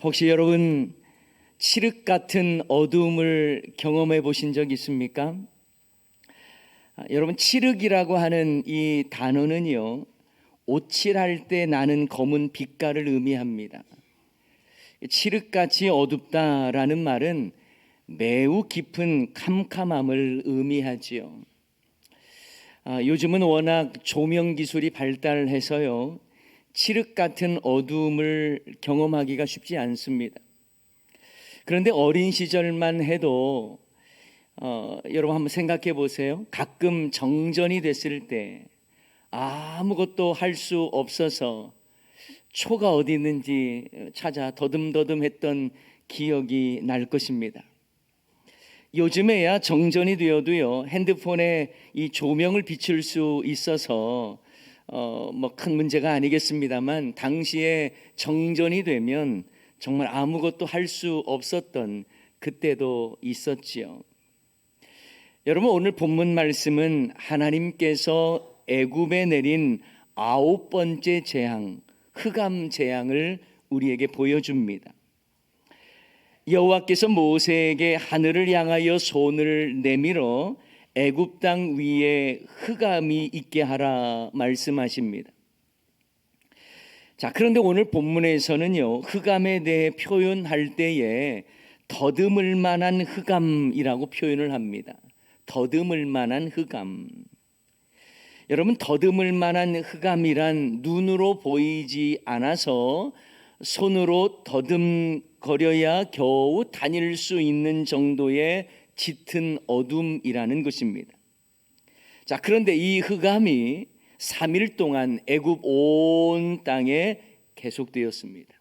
혹시 여러분 칠흑 같은 어두움을 경험해 보신 적 있습니까? 여러분 칠흑이라고 하는 이 단어는요, 오칠할 때 나는 검은 빛깔을 의미합니다. 칠흑같이 어둡다라는 말은 매우 깊은 캄캄함을 의미하지요. 요즘은 워낙 조명 기술이 발달해서요, 칠흑 같은 어두움을 경험하기가 쉽지 않습니다. 그런데 어린 시절만 해도 여러분 한번 생각해 보세요. 가끔 정전이 됐을 때 아무것도 할 수 없어서 초가 어디 있는지 찾아 더듬더듬했던 기억이 날 것입니다. 요즘에야 정전이 되어도요, 핸드폰에 이 조명을 비출 수 있어서 뭐 큰 문제가 아니겠습니다만, 당시에 정전이 되면 정말 아무것도 할 수 없었던 그때도 있었지요. 여러분, 오늘 본문 말씀은 하나님께서 애굽에 내린 9번째 재앙, 흑암 재앙을 우리에게 보여줍니다. 여호와께서 모세에게 하늘을 향하여 손을 내밀어 애굽 땅 위에 흑암이 있게 하라 말씀하십니다. 자, 그런데 오늘 본문에서는요, 흑암에 대해 표현할 때에 더듬을 만한 흑암이라고 표현을 합니다. 더듬을 만한 흑암. 여러분, 더듬을 만한 흑암이란 눈으로 보이지 않아서 손으로 더듬거려야 겨우 다닐 수 있는 정도의 짙은 어둠이라는 것입니다. 자, 그런데 이 흑암이 3일 동안 애굽 온 땅에 계속되었습니다.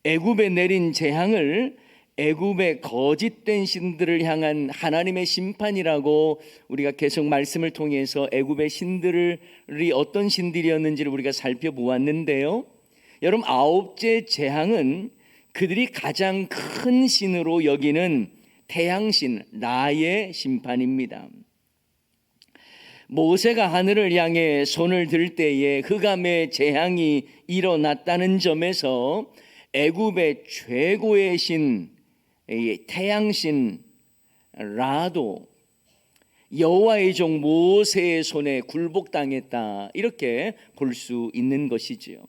애굽에 내린 재앙을 애굽의 거짓된 신들을 향한 하나님의 심판이라고 우리가 계속 말씀을 통해서 애굽의 신들이 어떤 신들이었는지를 우리가 살펴보았는데요, 여러분, 9째 재앙은 그들이 가장 큰 신으로 여기는 태양신 라의 심판입니다. 모세가 하늘을 향해 손을 들 때에 흑암의 재앙이 일어났다는 점에서 애굽의 최고의 신 태양신 라도 여호와의 종 모세의 손에 굴복당했다, 이렇게 볼 수 있는 것이지요.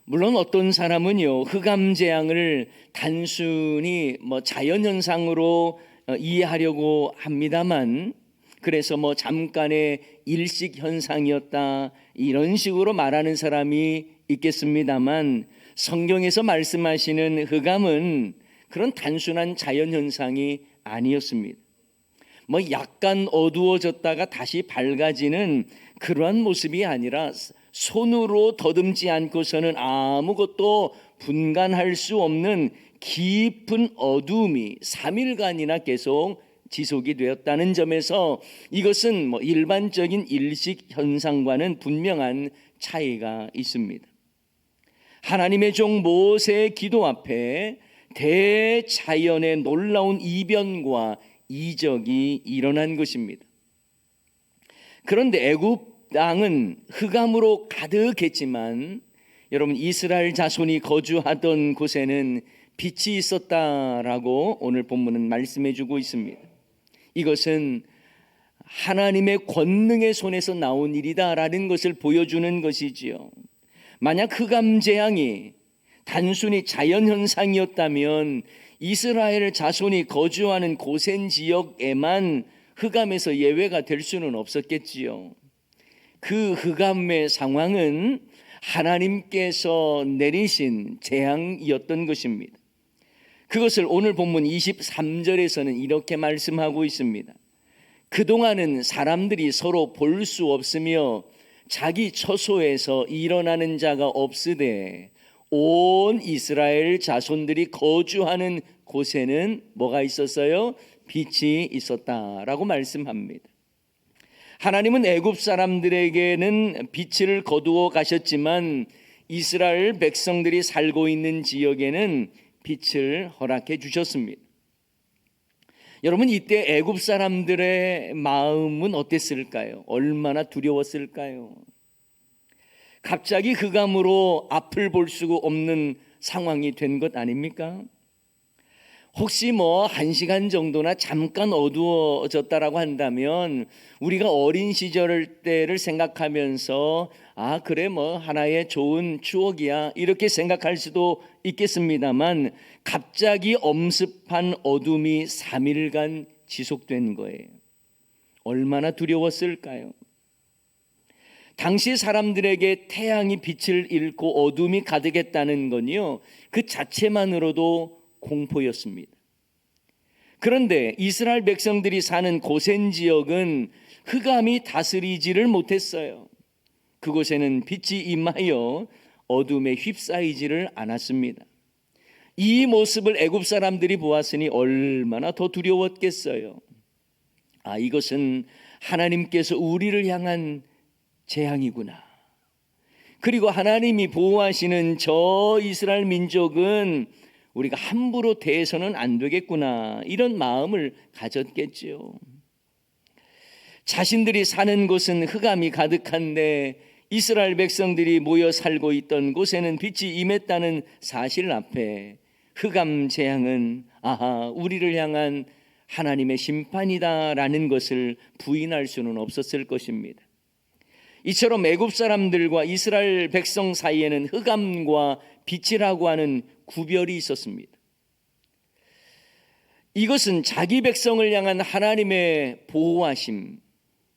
물론 어떤 사람은요, 흑암 재앙을 단순히 자연현상으로 이해하려고 합니다만, 그래서 잠깐의 일식 현상이었다, 이런 식으로 말하는 사람이 있겠습니다만, 성경에서 말씀하시는 흑암은 그런 단순한 자연현상이 아니었습니다. 약간 어두워졌다가 다시 밝아지는 그러한 모습이 아니라 손으로 더듬지 않고서는 아무것도 분간할 수 없는 깊은 어두움이 3일간이나 계속 지속이 되었다는 점에서 이것은 일반적인 일식 현상과는 분명한 차이가 있습니다. 하나님의 종 모세의 기도 앞에 대자연의 놀라운 이변과 이적이 일어난 것입니다. 그런데 애굽 땅은 흑암으로 가득했지만 여러분, 이스라엘 자손이 거주하던 곳에는 빛이 있었다라고 오늘 본문은 말씀해 주고 있습니다. 이것은 하나님의 권능의 손에서 나온 일이다라는 것을 보여주는 것이지요. 만약 흑암 재앙이 단순히 자연현상이었다면 이스라엘 자손이 거주하는 고센 지역에만 흑암에서 예외가 될 수는 없었겠지요. 그 흑암의 상황은 하나님께서 내리신 재앙이었던 것입니다. 그것을 오늘 본문 23절에서는 이렇게 말씀하고 있습니다. 그동안은 사람들이 서로 볼 수 없으며 자기 처소에서 일어나는 자가 없으되 온 이스라엘 자손들이 거주하는 곳에는 뭐가 있었어요? 빛이 있었다라고 말씀합니다. 하나님은 애굽 사람들에게는 빛을 거두어 가셨지만 이스라엘 백성들이 살고 있는 지역에는 빛을 허락해 주셨습니다. 여러분, 이때 애굽 사람들의 마음은 어땠을까요? 얼마나 두려웠을까요? 갑자기 흑암으로 앞을 볼 수가 없는 상황이 된 것 아닙니까? 혹시 1시간 정도나 잠깐 어두워졌다라고 한다면 우리가 어린 시절 때를 생각하면서 그래 하나의 좋은 추억이야 이렇게 생각할 수도 있겠습니다만, 갑자기 엄습한 어둠이 3일간 지속된 거예요. 얼마나 두려웠을까요? 당시 사람들에게 태양이 빛을 잃고 어둠이 가득했다는 건요, 그 자체만으로도 공포였습니다. 그런데 이스라엘 백성들이 사는 고센 지역은 흑암이 다스리지를 못했어요. 그곳에는 빛이 임하여 어둠에 휩싸이지를 않았습니다. 이 모습을 애굽 사람들이 보았으니 얼마나 더 두려웠겠어요. 이것은 하나님께서 우리를 향한 재앙이구나. 그리고 하나님이 보호하시는 저 이스라엘 민족은 우리가 함부로 대해서는 안 되겠구나, 이런 마음을 가졌겠죠. 자신들이 사는 곳은 흑암이 가득한데 이스라엘 백성들이 모여 살고 있던 곳에는 빛이 임했다는 사실 앞에 흑암 재앙은 우리를 향한 하나님의 심판이다라는 것을 부인할 수는 없었을 것입니다. 이처럼 애굽 사람들과 이스라엘 백성 사이에는 흑암과 빛이라고 하는 구별이 있었습니다. 이것은 자기 백성을 향한 하나님의 보호하심,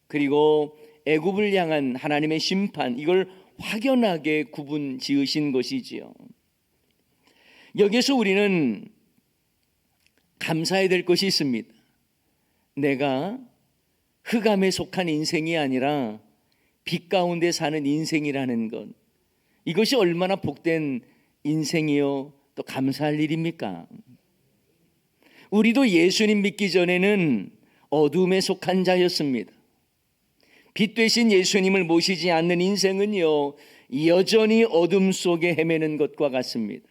그리고 애굽을 향한 하나님의 심판, 이걸 확연하게 구분 지으신 것이지요. 여기서 우리는 감사해야 될 것이 있습니다. 내가 흑암에 속한 인생이 아니라 빛 가운데 사는 인생이라는 것, 이것이 얼마나 복된 인생이요 또 감사할 일입니까? 우리도 예수님 믿기 전에는 어둠에 속한 자였습니다. 빛 되신 예수님을 모시지 않는 인생은요, 여전히 어둠 속에 헤매는 것과 같습니다.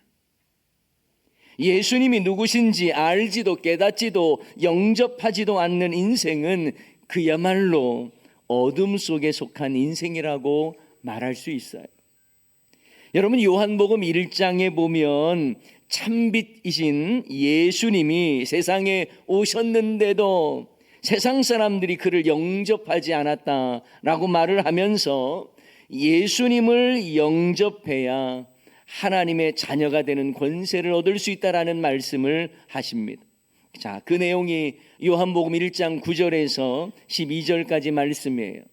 예수님이 누구신지 알지도 깨닫지도 영접하지도 않는 인생은 그야말로 어둠 속에 속한 인생이라고 말할 수 있어요. 여러분, 요한복음 1장에 보면 참빛이신 예수님이 세상에 오셨는데도 세상 사람들이 그를 영접하지 않았다라고 말을 하면서 예수님을 영접해야 하나님의 자녀가 되는 권세를 얻을 수 있다라는 말씀을 하십니다. 자, 그 내용이 요한복음 1장 9절에서 12절까지 말씀이에요.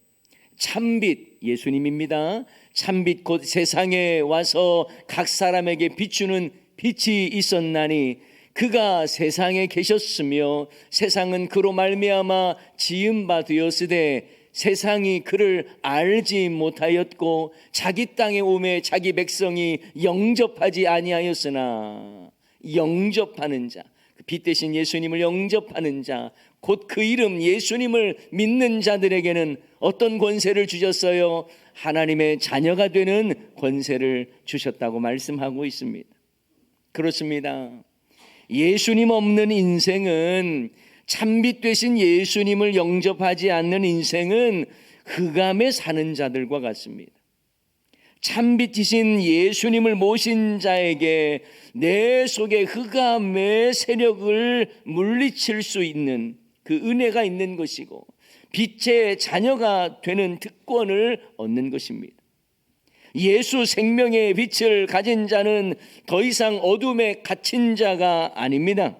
참빛 예수님입니다. 참빛 곧 세상에 와서 각 사람에게 비추는 빛이 있었나니 그가 세상에 계셨으며 세상은 그로 말미암아 지은 바 되었으되 세상이 그를 알지 못하였고 자기 땅에 오매 자기 백성이 영접하지 아니하였으나 영접하는 자, 빛 대신 예수님을 영접하는 자, 곧 그 이름 예수님을 믿는 자들에게는 어떤 권세를 주셨어요? 하나님의 자녀가 되는 권세를 주셨다고 말씀하고 있습니다. 그렇습니다. 예수님 없는 인생은, 참빛 되신 예수님을 영접하지 않는 인생은 흑암에 사는 자들과 같습니다. 참빛이신 예수님을 모신 자에게 내 속에 흑암의 세력을 물리칠 수 있는 그 은혜가 있는 것이고 빛의 자녀가 되는 특권을 얻는 것입니다. 예수 생명의 빛을 가진 자는 더 이상 어둠에 갇힌 자가 아닙니다.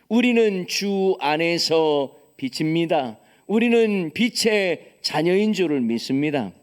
우리는 주 안에서 빛입니다. 우리는 빛의 자녀인 줄을 믿습니다.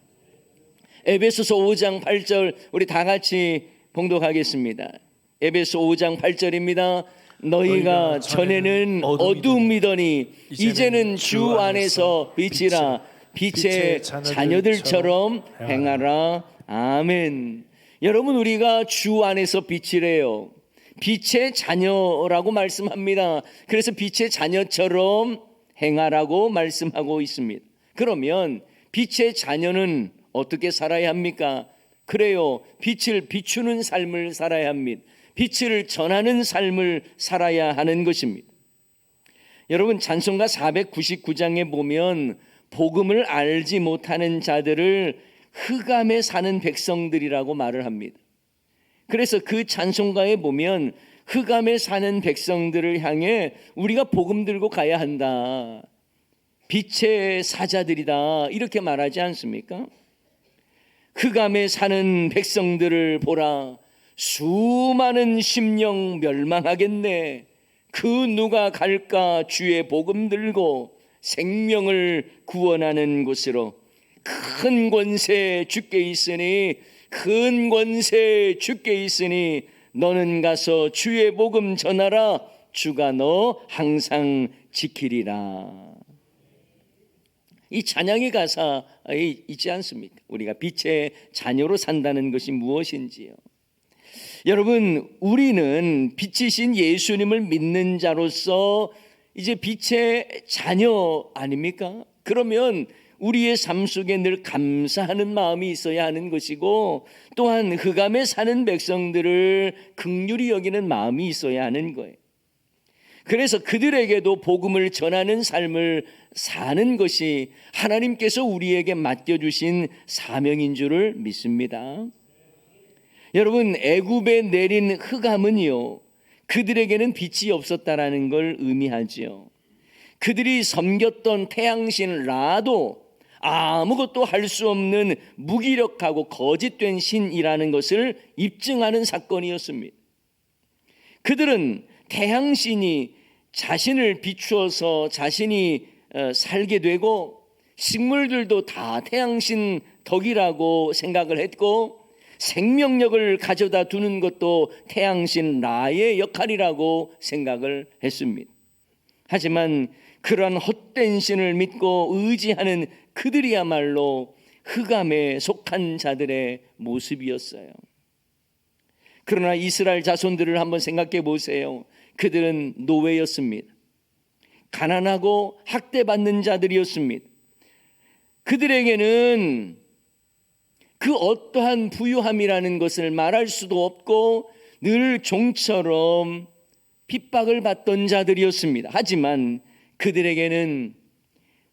에베소서 5장 8절 우리 다 같이 봉독하겠습니다. 에베소 5장 8절입니다. 너희가 전에는 어둠이더니 이제는 주 안에서 빛이라. 빛의 자녀들처럼 행하라. 아멘. 여러분, 우리가 주 안에서 빛이래요. 빛의 자녀라고 말씀합니다. 그래서 빛의 자녀처럼 행하라고 말씀하고 있습니다. 그러면 빛의 자녀는 어떻게 살아야 합니까? 그래요, 빛을 비추는 삶을 살아야 합니다. 빛을 전하는 삶을 살아야 하는 것입니다. 여러분, 찬송가 499장에 보면 복음을 알지 못하는 자들을 흑암에 사는 백성들이라고 말을 합니다. 그래서 그 찬송가에 보면 흑암에 사는 백성들을 향해 우리가 복음 들고 가야 한다, 빛의 사자들이다, 이렇게 말하지 않습니까? 흑암에 사는 백성들을 보라, 수많은 심령 멸망하겠네. 그 누가 갈까 주의 복음 들고 생명을 구원하는 곳으로. 큰 권세 주께 있으니, 큰 권세 주께 있으니 너는 가서 주의 복음 전하라. 주가 너 항상 지키리라. 이 찬양의 가사에 있지 않습니까? 우리가 빛의 자녀로 산다는 것이 무엇인지요. 여러분, 우리는 빛이신 예수님을 믿는 자로서 이제 빛의 자녀 아닙니까? 그러면 우리의 삶 속에 늘 감사하는 마음이 있어야 하는 것이고, 또한 흑암에 사는 백성들을 긍휼히 여기는 마음이 있어야 하는 거예요. 그래서 그들에게도 복음을 전하는 삶을 사는 것이 하나님께서 우리에게 맡겨주신 사명인 줄을 믿습니다. 여러분, 애굽에 내린 흑암은요, 그들에게는 빛이 없었다라는 걸 의미하지요. 그들이 섬겼던 태양신 라도 아무것도 할 수 없는 무기력하고 거짓된 신이라는 것을 입증하는 사건이었습니다. 그들은 태양신이 자신을 비추어서 자신이 살게 되고, 식물들도 다 태양신 덕이라고 생각을 했고, 생명력을 가져다 두는 것도 태양신 라의 역할이라고 생각을 했습니다. 하지만 그러한 헛된 신을 믿고 의지하는 그들이야말로 흑암에 속한 자들의 모습이었어요. 그러나 이스라엘 자손들을 한번 생각해 보세요. 그들은 노예였습니다. 가난하고 학대받는 자들이었습니다. 그들에게는 그 어떠한 부유함이라는 것을 말할 수도 없고 늘 종처럼 핍박을 받던 자들이었습니다. 하지만 그들에게는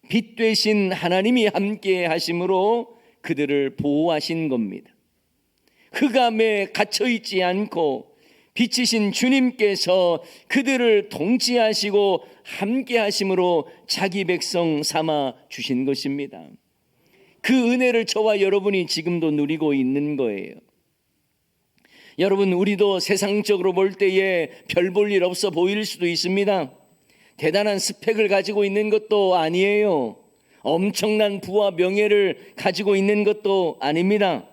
빛 되신 하나님이 함께 하심으로 그들을 보호하신 겁니다. 흑암에 갇혀 있지 않고 빛이신 주님께서 그들을 통치하시고 함께 하심으로 자기 백성 삼아 주신 것입니다. 그 은혜를 저와 여러분이 지금도 누리고 있는 거예요. 여러분, 우리도 세상적으로 볼 때에 별 볼 일 없어 보일 수도 있습니다. 대단한 스펙을 가지고 있는 것도 아니에요. 엄청난 부와 명예를 가지고 있는 것도 아닙니다.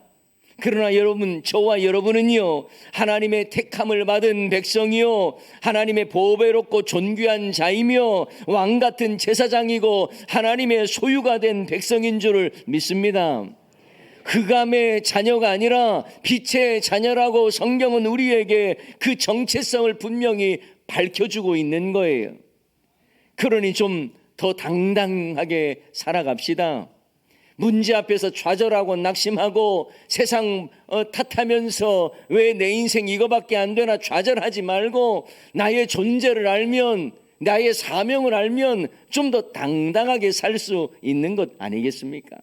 그러나 여러분, 저와 여러분은요, 하나님의 택함을 받은 백성이요, 하나님의 보배롭고 존귀한 자이며 왕같은 제사장이고 하나님의 소유가 된 백성인 줄을 믿습니다. 흑암의 자녀가 아니라 빛의 자녀라고 성경은 우리에게 그 정체성을 분명히 밝혀주고 있는 거예요. 그러니 좀 더 당당하게 살아갑시다. 문제 앞에서 좌절하고 낙심하고 세상 탓하면서 왜 내 인생 이거밖에 안 되나 좌절하지 말고, 나의 존재를 알면, 나의 사명을 알면 좀 더 당당하게 살 수 있는 것 아니겠습니까?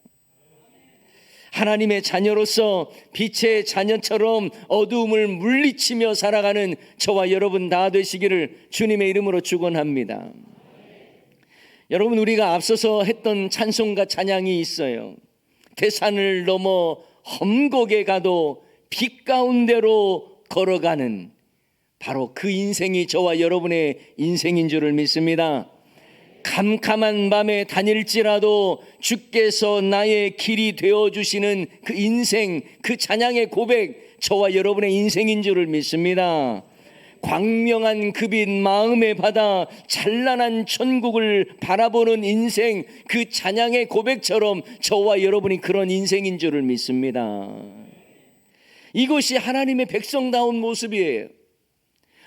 하나님의 자녀로서 빛의 자녀처럼 어두움을 물리치며 살아가는 저와 여러분 다 되시기를 주님의 이름으로 축원합니다. 여러분, 우리가 앞서서 했던 찬송가 찬양이 있어요. 대산을 넘어 험곡에 가도 빛 가운데로 걸어가는, 바로 그 인생이 저와 여러분의 인생인 줄을 믿습니다. 캄캄한 밤에 다닐지라도 주께서 나의 길이 되어주시는 그 인생, 그 찬양의 고백, 저와 여러분의 인생인 줄을 믿습니다. 광명한 그 빛 마음의 바다, 찬란한 천국을 바라보는 인생, 그 찬양의 고백처럼 저와 여러분이 그런 인생인 줄을 믿습니다. 이것이 하나님의 백성다운 모습이에요.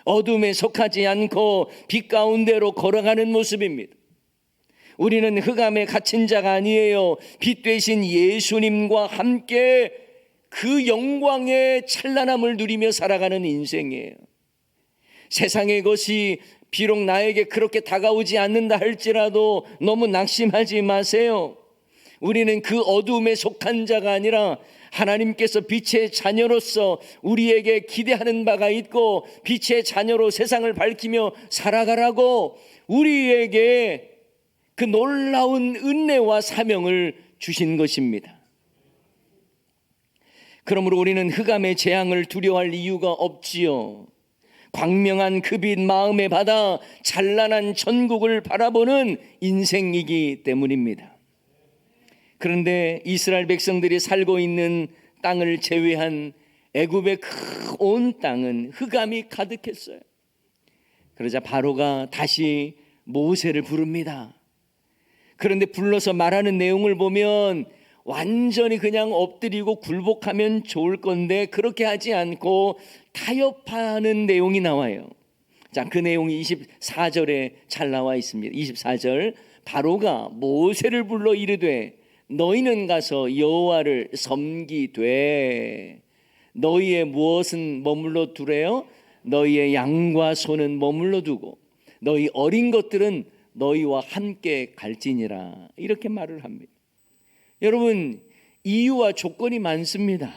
어둠에 속하지 않고 빛 가운데로 걸어가는 모습입니다. 우리는 흑암에 갇힌 자가 아니에요. 빛 되신 예수님과 함께 그 영광의 찬란함을 누리며 살아가는 인생이에요. 세상의 것이 비록 나에게 그렇게 다가오지 않는다 할지라도 너무 낙심하지 마세요. 우리는 그 어두움에 속한 자가 아니라 하나님께서 빛의 자녀로서 우리에게 기대하는 바가 있고 빛의 자녀로 세상을 밝히며 살아가라고 우리에게 그 놀라운 은혜와 사명을 주신 것입니다. 그러므로 우리는 흑암의 재앙을 두려워할 이유가 없지요. 광명한 그 빛 마음에 받아 찬란한 천국을 바라보는 인생이기 때문입니다. 그런데 이스라엘 백성들이 살고 있는 땅을 제외한 애굽의 그 온 땅은 흑암이 가득했어요. 그러자 바로가 다시 모세를 부릅니다. 그런데 불러서 말하는 내용을 보면 완전히 그냥 엎드리고 굴복하면 좋을 건데 그렇게 하지 않고 타협하는 내용이 나와요. 자, 그 내용이 24절에 잘 나와 있습니다. 24절, 바로가 모세를 불러 이르되 너희는 가서 여호와를 섬기되 너희의 무엇은 머물러 두래요? 너희의 양과 소는 머물러 두고 너희 어린 것들은 너희와 함께 갈지니라. 이렇게 말을 합니다. 여러분, 이유와 조건이 많습니다.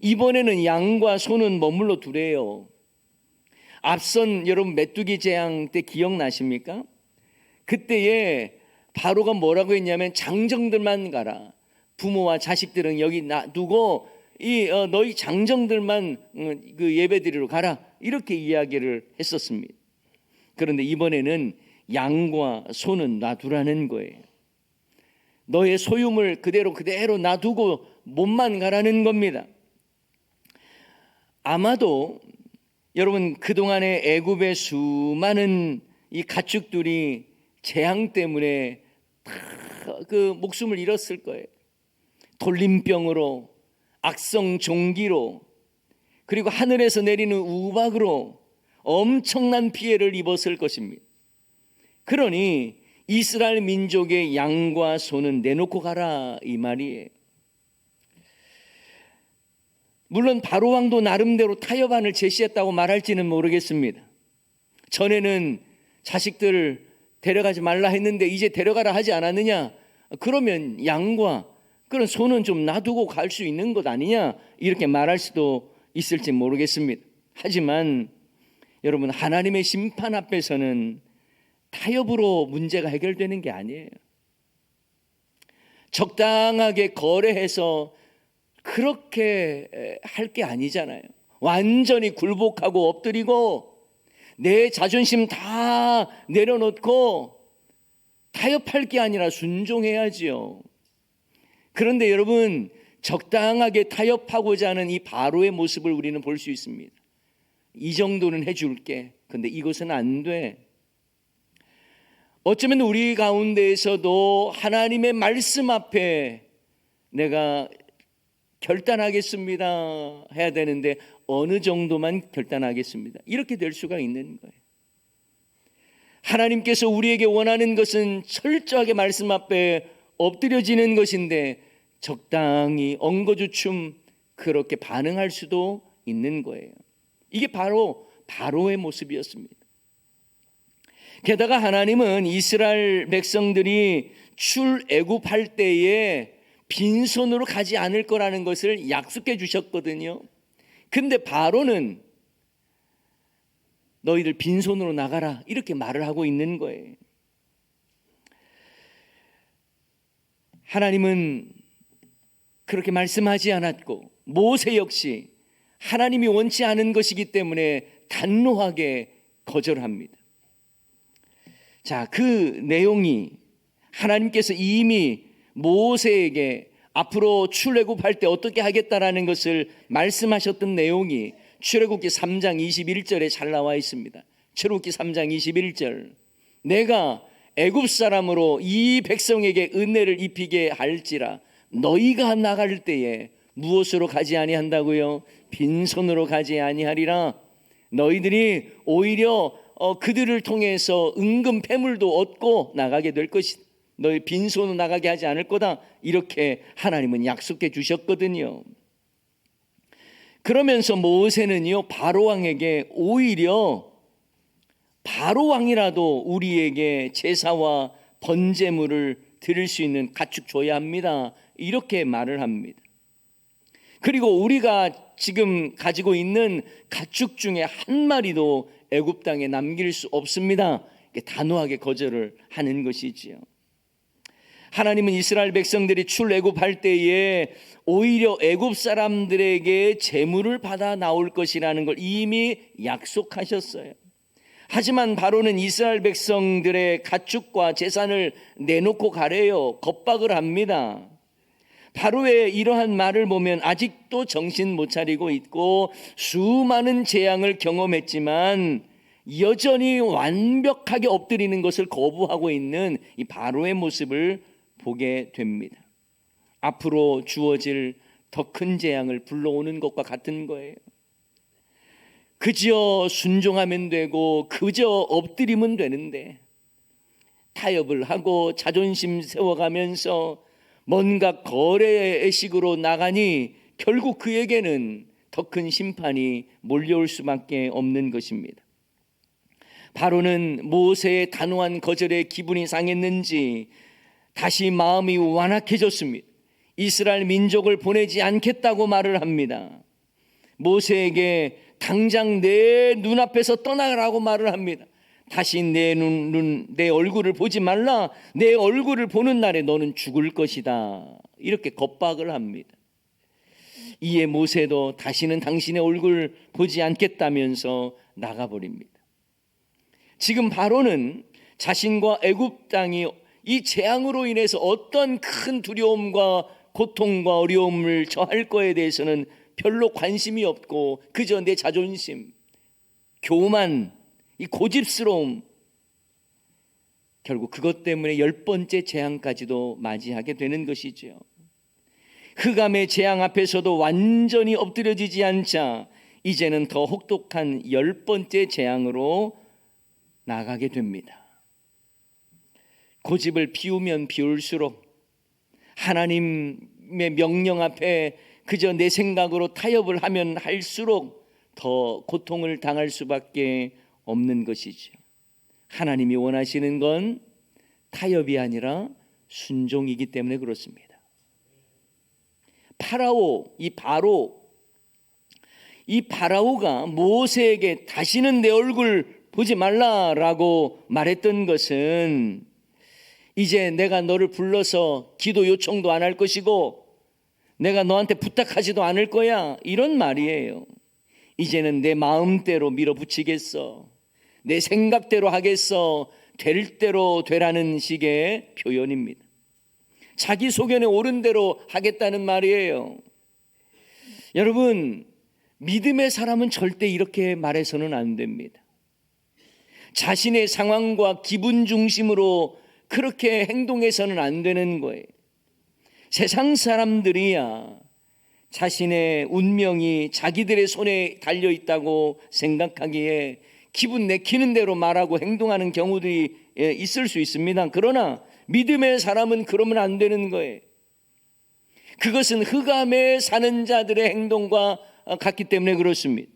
이번에는 양과 소는 머물러 두래요. 앞선 여러분 메뚜기 재앙 때 기억나십니까? 그때에 바로가 뭐라고 했냐면 장정들만 가라. 부모와 자식들은 여기 놔두고 너희 장정들만 그 예배드리러 가라. 이렇게 이야기를 했었습니다. 그런데 이번에는 양과 소는 놔두라는 거예요. 너의 소유물 그대로 놔두고 몸만 가라는 겁니다. 아마도 여러분 그동안에 애굽의 수많은 이 가축들이 재앙 때문에 다 그 목숨을 잃었을 거예요. 돌림병으로, 악성 종기로, 그리고 하늘에서 내리는 우박으로 엄청난 피해를 입었을 것입니다. 그러니 이스라엘 민족의 양과 소는 내놓고 가라 이 말이에요. 물론 바로 왕도 나름대로 타협안을 제시했다고 말할지는 모르겠습니다. 전에는 자식들 데려가지 말라 했는데 이제 데려가라 하지 않았느냐? 그러면 양과 그런 소는 좀 놔두고 갈 수 있는 것 아니냐? 이렇게 말할 수도 있을지 모르겠습니다. 하지만 여러분, 하나님의 심판 앞에서는 타협으로 문제가 해결되는 게 아니에요. 적당하게 거래해서 그렇게 할 게 아니잖아요. 완전히 굴복하고 엎드리고 내 자존심 다 내려놓고 타협할 게 아니라 순종해야지요. 그런데 여러분, 적당하게 타협하고자 하는 이 바로의 모습을 우리는 볼 수 있습니다. 이 정도는 해줄게. 근데 이것은 안 돼. 어쩌면 우리 가운데에서도 하나님의 말씀 앞에 내가 결단하겠습니다 해야 되는데 어느 정도만 결단하겠습니다, 이렇게 될 수가 있는 거예요. 하나님께서 우리에게 원하는 것은 철저하게 말씀 앞에 엎드려지는 것인데 적당히 엉거주춤 그렇게 반응할 수도 있는 거예요. 이게 바로 바로의 모습이었습니다. 게다가 하나님은 이스라엘 백성들이 출애굽할 때에 빈손으로 가지 않을 거라는 것을 약속해 주셨거든요. 근데 바로는 너희들 빈손으로 나가라 이렇게 말을 하고 있는 거예요. 하나님은 그렇게 말씀하지 않았고 모세 역시 하나님이 원치 않은 것이기 때문에 단호하게 거절합니다. 자, 그 내용이 하나님께서 이미 모세에게 앞으로 출애굽할 때 어떻게 하겠다라는 것을 말씀하셨던 내용이 출애굽기 3장 21절에 잘 나와 있습니다. 출애굽기 3장 21절, 내가 애굽 사람으로 이 백성에게 은혜를 입히게 할지라 너희가 나갈 때에 무엇으로 가지 아니한다고요? 빈손으로 가지 아니하리라. 너희들이 오히려 그들을 통해서 은금 패물도 얻고 나가게 될 것이다. 너희 빈손으로 나가게 하지 않을 거다. 이렇게 하나님은 약속해 주셨거든요. 그러면서 모세는요, 바로 왕에게 오히려 바로 왕이라도 우리에게 제사와 번제물을 드릴 수 있는 가축 줘야 합니다. 이렇게 말을 합니다. 그리고 우리가 지금 가지고 있는 가축 중에 한 마리도 애굽 땅에 남길 수 없습니다. 단호하게 거절을 하는 것이지요. 하나님은 이스라엘 백성들이 출애굽할 때에 오히려 애굽 사람들에게 재물을 받아 나올 것이라는 걸 이미 약속하셨어요. 하지만 바로는 이스라엘 백성들의 가축과 재산을 내놓고 가래요. 겁박을 합니다. 바로의 이러한 말을 보면 아직도 정신 못 차리고 있고 수많은 재앙을 경험했지만 여전히 완벽하게 엎드리는 것을 거부하고 있는 이 바로의 모습을 보게 됩니다. 앞으로 주어질 더 큰 재앙을 불러오는 것과 같은 거예요. 그저 순종하면 되고 그저 엎드리면 되는데 타협을 하고 자존심 세워가면서 뭔가 거래의식으로 나가니 결국 그에게는 더 큰 심판이 몰려올 수밖에 없는 것입니다. 바로는 모세의 단호한 거절에 기분이 상했는지 다시 마음이 완악해졌습니다. 이스라엘 민족을 보내지 않겠다고 말을 합니다. 모세에게 당장 내 눈앞에서 떠나라고 말을 합니다. 다시 내 얼굴을 보지 말라. 내 얼굴을 보는 날에 너는 죽을 것이다. 이렇게 겁박을 합니다. 이에 모세도 다시는 당신의 얼굴 보지 않겠다면서 나가버립니다. 지금 바로는 자신과 애굽 땅이 이 재앙으로 인해서 어떤 큰 두려움과 고통과 어려움을 처할 거에 대해서는 별로 관심이 없고 그저 내 자존심, 교만, 이 고집스러움, 결국 그것 때문에 10번째 재앙까지도 맞이하게 되는 것이죠. 흑암의 재앙 앞에서도 완전히 엎드려지지 않자 이제는 더 혹독한 10번째 재앙으로 나가게 됩니다. 고집을 피우면 피울수록 하나님의 명령 앞에 그저 내 생각으로 타협을 하면 할수록 더 고통을 당할 수밖에 없는 것이죠. 하나님이 원하시는 건 타협이 아니라 순종이기 때문에 그렇습니다. 이 바라오가 모세에게 다시는 내 얼굴 보지 말라라고 말했던 것은 이제 내가 너를 불러서 기도 요청도 안 할 것이고 내가 너한테 부탁하지도 않을 거야, 이런 말이에요. 이제는 내 마음대로 밀어붙이겠어, 내 생각대로 하겠어, 될 대로 되라는 식의 표현입니다. 자기 소견에 옳은 대로 하겠다는 말이에요. 여러분, 믿음의 사람은 절대 이렇게 말해서는 안 됩니다. 자신의 상황과 기분 중심으로 그렇게 행동해서는 안 되는 거예요. 세상 사람들이야 자신의 운명이 자기들의 손에 달려있다고 생각하기에 기분 내키는 대로 말하고 행동하는 경우들이 있을 수 있습니다. 그러나 믿음의 사람은 그러면 안 되는 거예요. 그것은 흑암에 사는 자들의 행동과 같기 때문에 그렇습니다.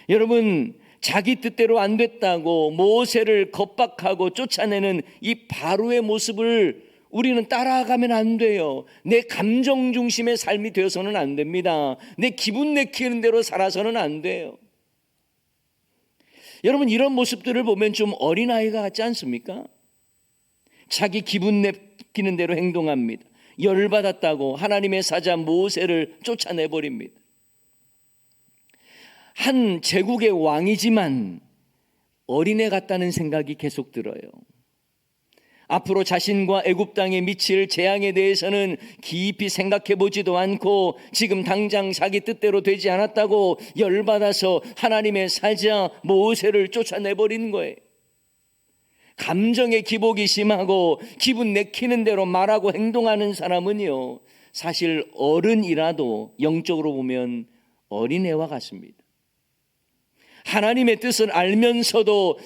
여러분, 자기 뜻대로 안 됐다고 모세를 겁박하고 쫓아내는 이 바로의 모습을 우리는 따라가면 안 돼요. 내 감정 중심의 삶이 되어서는 안 됩니다. 내 기분 내키는 대로 살아서는 안 돼요. 여러분, 이런 모습들을 보면 좀 어린아이가 같지 않습니까? 자기 기분 내키는 대로 행동합니다. 열받았다고 하나님의 사자 모세를 쫓아내버립니다. 한 제국의 왕이지만 어린애 같다는 생각이 계속 들어요. 앞으로 자신과 애굽 땅에 미칠 재앙에 대해서는 깊이 생각해 보지도 않고 지금 당장 자기 뜻대로 되지 않았다고 열받아서 하나님의 사자 모세를 쫓아내버리는 거예요. 감정의 기복이 심하고 기분 내키는 대로 말하고 행동하는 사람은요, 사실 어른이라도 영적으로 보면 어린애와 같습니다. 하나님의 뜻을 알면서도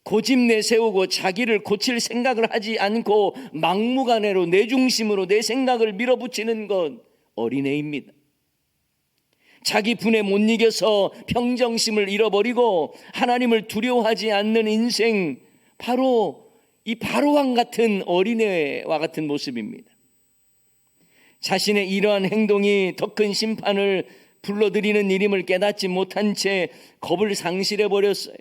고집 내세우고 자기를 고칠 생각을 하지 않고 막무가내로 내 중심으로 내 생각을 밀어붙이는 것, 어린애입니다. 자기 분에 못 이겨서 평정심을 잃어버리고 하나님을 두려워하지 않는 인생, 바로 이 바로왕 같은 어린애와 같은 모습입니다. 자신의 이러한 행동이 더 큰 심판을 불러들이는 일임을 깨닫지 못한 채 겁을 상실해 버렸어요.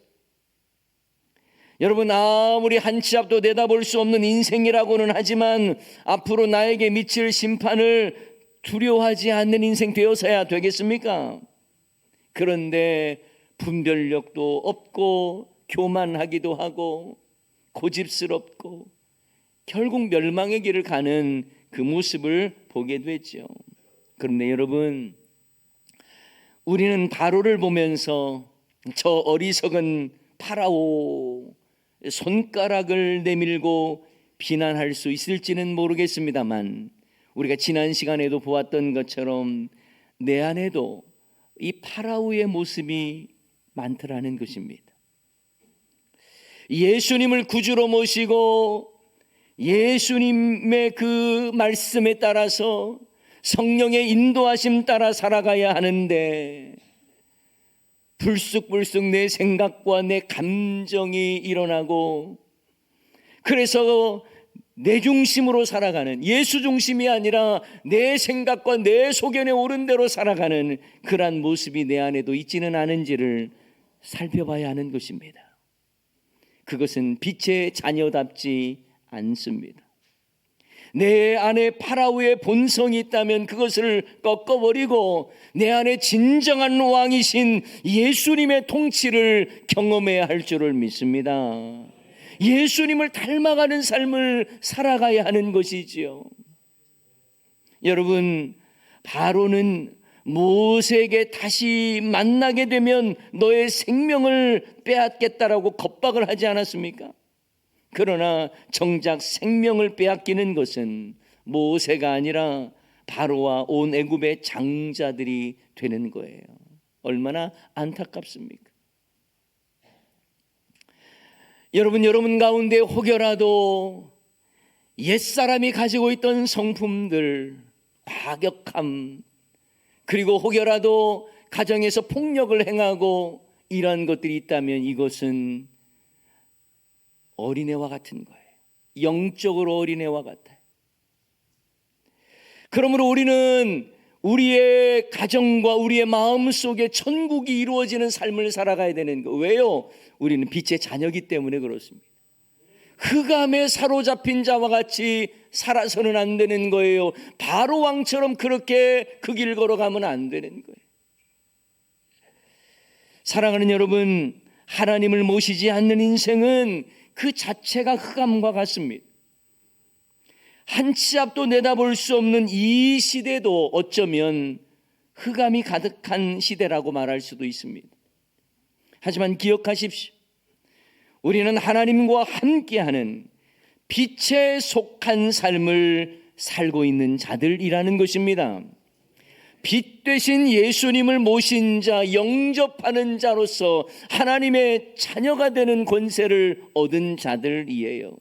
여러분, 아무리 한 치 앞도 내다볼 수 없는 인생이라고는 하지만 앞으로 나에게 미칠 심판을 두려워하지 않는 인생 되어서야 되겠습니까? 그런데 분별력도 없고 교만하기도 하고 고집스럽고 결국 멸망의 길을 가는 그 모습을 보게 되죠. 그런데 여러분, 우리는 바로를 보면서 저 어리석은 파라오 손가락을 내밀고 비난할 수 있을지는 모르겠습니다만, 우리가 지난 시간에도 보았던 것처럼 내 안에도 이 파라오의 모습이 많더라는 것입니다. 예수님을 구주로 모시고 예수님의 그 말씀에 따라서 성령의 인도하심 따라 살아가야 하는데, 불쑥불쑥 내 생각과 내 감정이 일어나고, 그래서 내 중심으로 살아가는, 예수 중심이 아니라 내 생각과 내 소견에 오른 대로 살아가는 그러한 모습이 내 안에도 있지는 않은지를 살펴봐야 하는 것입니다. 그것은 빛의 자녀답지 않습니다. 내 안에 파라오의 본성이 있다면 그것을 꺾어버리고 내 안에 진정한 왕이신 예수님의 통치를 경험해야 할 줄을 믿습니다. 예수님을 닮아가는 삶을 살아가야 하는 것이지요. 여러분, 바로는 모세에게 다시 만나게 되면 너의 생명을 빼앗겠다라고 겁박을 하지 않았습니까? 그러나 정작 생명을 빼앗기는 것은 모세가 아니라 바로와 온 애굽의 장자들이 되는 거예요. 얼마나 안타깝습니까? 여러분 가운데 혹여라도 옛사람이 가지고 있던 성품들, 과격함, 그리고 혹여라도 가정에서 폭력을 행하고 이런 것들이 있다면 이것은 어린애와 같은 거예요. 영적으로 어린애와 같아요. 그러므로 우리는 우리의 가정과 우리의 마음 속에 천국이 이루어지는 삶을 살아가야 되는 거. 왜요? 우리는 빛의 자녀이기 때문에 그렇습니다. 흑암에 사로잡힌 자와 같이 살아서는 안 되는 거예요. 바로 왕처럼 그렇게 그 길 걸어가면 안 되는 거예요. 사랑하는 여러분, 하나님을 모시지 않는 인생은 그 자체가 흑암과 같습니다. 한 치 앞도 내다볼 수 없는 이 시대도 어쩌면 흑암이 가득한 시대라고 말할 수도 있습니다. 하지만 기억하십시오. 우리는 하나님과 함께하는 빛에 속한 삶을 살고 있는 자들이라는 것입니다. 빛 되신 예수님을 모신 자, 영접하는 자로서 하나님의 자녀가 되는 권세를 얻은 자들이에요.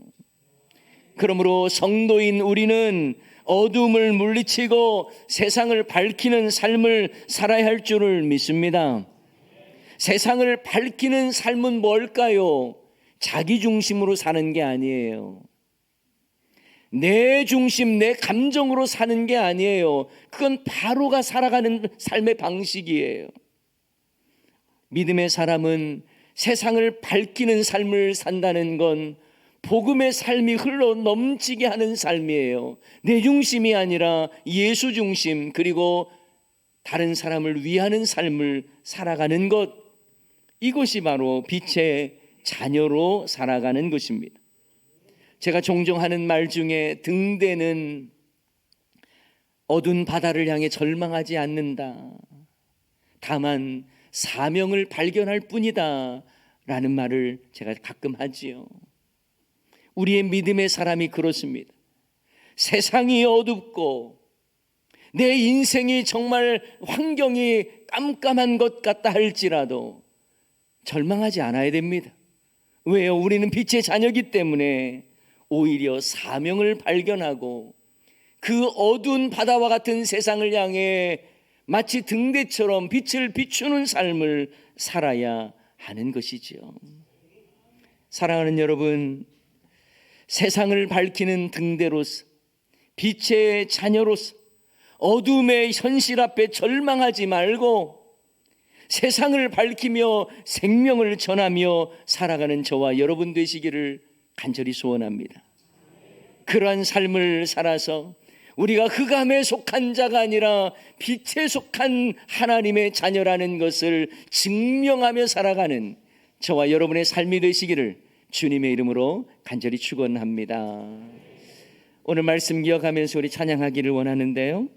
그러므로 성도인 우리는 어둠을 물리치고 세상을 밝히는 삶을 살아야 할 줄을 믿습니다. 세상을 밝히는 삶은 뭘까요? 자기 중심으로 사는 게 아니에요. 내 중심, 내 감정으로 사는 게 아니에요. 그건 바로가 살아가는 삶의 방식이에요. 믿음의 사람은 세상을 밝히는 삶을 산다는 건 복음의 삶이 흘러 넘치게 하는 삶이에요. 내 중심이 아니라 예수 중심, 그리고 다른 사람을 위하는 삶을 살아가는 것, 이것이 바로 빛의 자녀로 살아가는 것입니다. 제가 종종 하는 말 중에 등대는 어두운 바다를 향해 절망하지 않는다. 다만 사명을 발견할 뿐이다 라는 말을 제가 가끔 하지요. 우리의 믿음의 사람이 그렇습니다. 세상이 어둡고 내 인생이 정말 환경이 깜깜한 것 같다 할지라도 절망하지 않아야 됩니다. 왜요? 우리는 빛의 자녀이기 때문에 오히려 사명을 발견하고 그 어두운 바다와 같은 세상을 향해 마치 등대처럼 빛을 비추는 삶을 살아야 하는 것이지요. 사랑하는 여러분, 세상을 밝히는 등대로서, 빛의 자녀로서 어둠의 현실 앞에 절망하지 말고 세상을 밝히며 생명을 전하며 살아가는 저와 여러분 되시기를 간절히 소원합니다. 그러한 삶을 살아서 우리가 흑암에 속한 자가 아니라 빛에 속한 하나님의 자녀라는 것을 증명하며 살아가는 저와 여러분의 삶이 되시기를 주님의 이름으로 간절히 축원합니다. 오늘 말씀 기억하면서 우리 찬양하기를 원하는데요,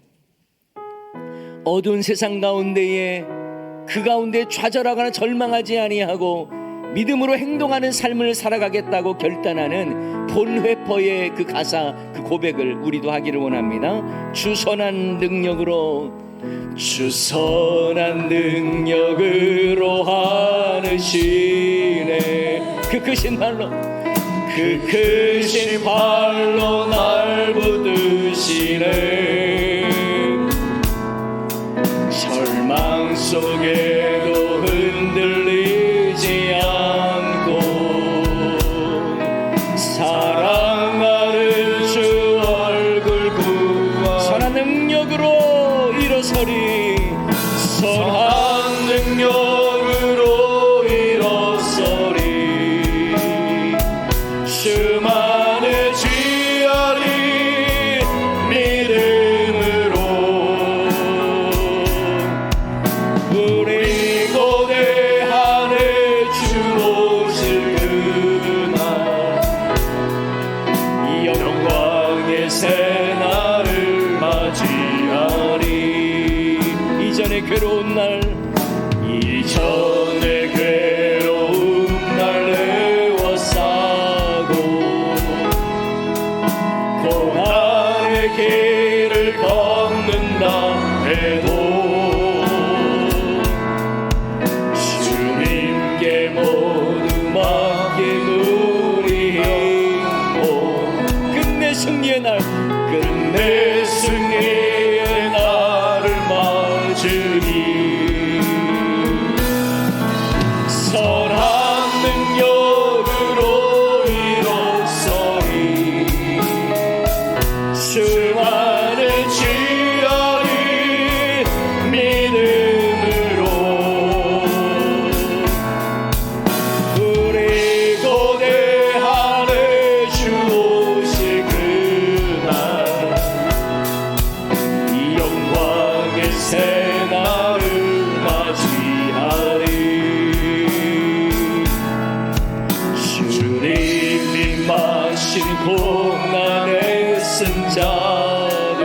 어두운 세상 가운데에 그 가운데 좌절하거나 절망하지 아니하고 믿음으로 행동하는 삶을 살아가겠다고 결단하는 본회퍼의 그 가사, 그 고백을 우리도 하기를 원합니다. 주 선한 능력으로, 주 선한 능력으로 하시네. 그 크신 발로, 그 크신 발로 날 붙드시네. 절망 속에도 흔들리지 않고 사랑하는 주 얼굴 구하 선한 능력으로 일어서리. 선한 능력으로 일어서리. 주만을 지하리 믿음으로. 우리 고대하네 주 오실 그날, 영광의 새날을 맞이하리. 이전의 괴로운 날, 이전의 괴로운 날 애워싸고 고난의 길을 걷는다 해도 주님께 모두 맡긴 우리 행복. 끝내 승리의 날, 끝내 승리의 날을 맞으리. 선한 능력으로 일어서리. 주만을 지하리 믿음으로. 우리 고대하네 주 오실 그날, 이 영광의 새날을 맞이하리. 주님이 마신 고난의 쓴 자를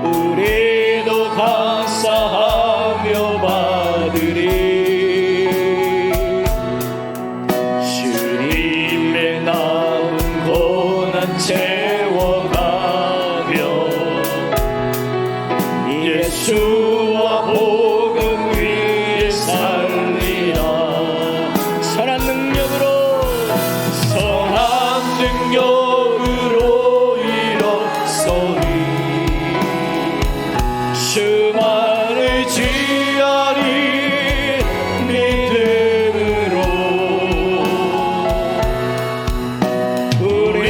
우리도 감사하며 받으리. 주님의 남은 고난 채워가며 예수와 복음 위에 살리라. 선한 능력으로, 선한 능력으로 일어서리. 주만을 지하리 믿음으로. 우리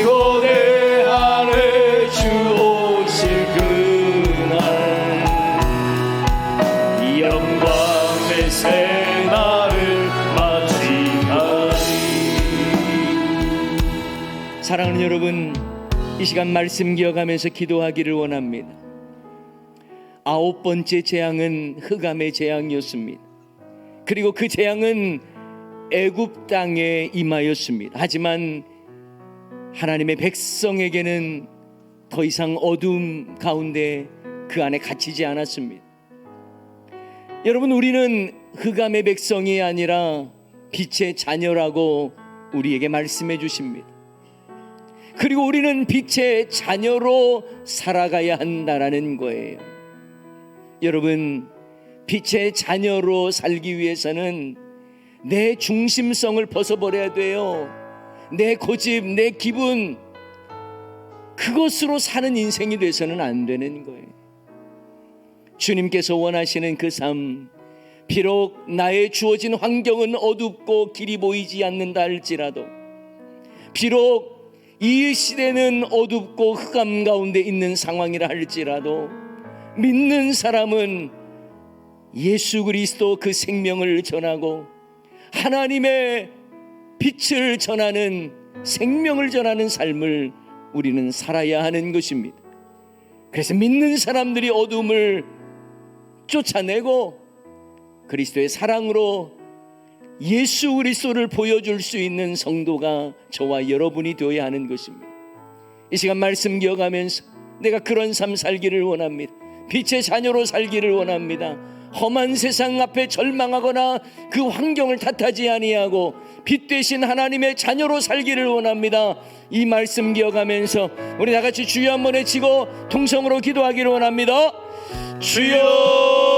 고대하네 주 오실 그날, 이 영광의 새날을 맞이하리. 사랑하는 여러분, 이 시간 말씀 기억하면서 기도하기를 원합니다. 9번째 재앙은 흑암의 재앙이었습니다. 그리고 그 재앙은 애굽 땅에 임하였습니다. 하지만 하나님의 백성에게는 더 이상 어둠 가운데 그 안에 갇히지 않았습니다. 여러분, 우리는 흑암의 백성이 아니라 빛의 자녀라고 우리에게 말씀해 주십니다. 그리고 우리는 빛의 자녀로 살아가야 한다라는 거예요. 여러분, 빛의 자녀로 살기 위해서는 내 중심성을 벗어버려야 돼요. 내 고집, 내 기분, 그것으로 사는 인생이 돼서는 안 되는 거예요. 주님께서 원하시는 그 삶, 비록 나의 주어진 환경은 어둡고 길이 보이지 않는다 할지라도 비록 이 시대는 어둡고 흑암 가운데 있는 상황이라 할지라도 믿는 사람은 예수 그리스도 그 생명을 전하고 하나님의 빛을 전하는, 생명을 전하는 삶을 우리는 살아야 하는 것입니다. 그래서 믿는 사람들이 어둠을 쫓아내고 그리스도의 사랑으로 예수 그리스도를 보여줄 수 있는 성도가 저와 여러분이 되어야 하는 것입니다. 이 시간 말씀 기억하면서 내가 그런 삶 살기를 원합니다. 빛의 자녀로 살기를 원합니다. 험한 세상 앞에 절망하거나 그 환경을 탓하지 아니하고 빛 되신 하나님의 자녀로 살기를 원합니다. 이 말씀 기억하면서 우리 다같이 주여 한번 외치고 통성으로 기도하기를 원합니다. 주여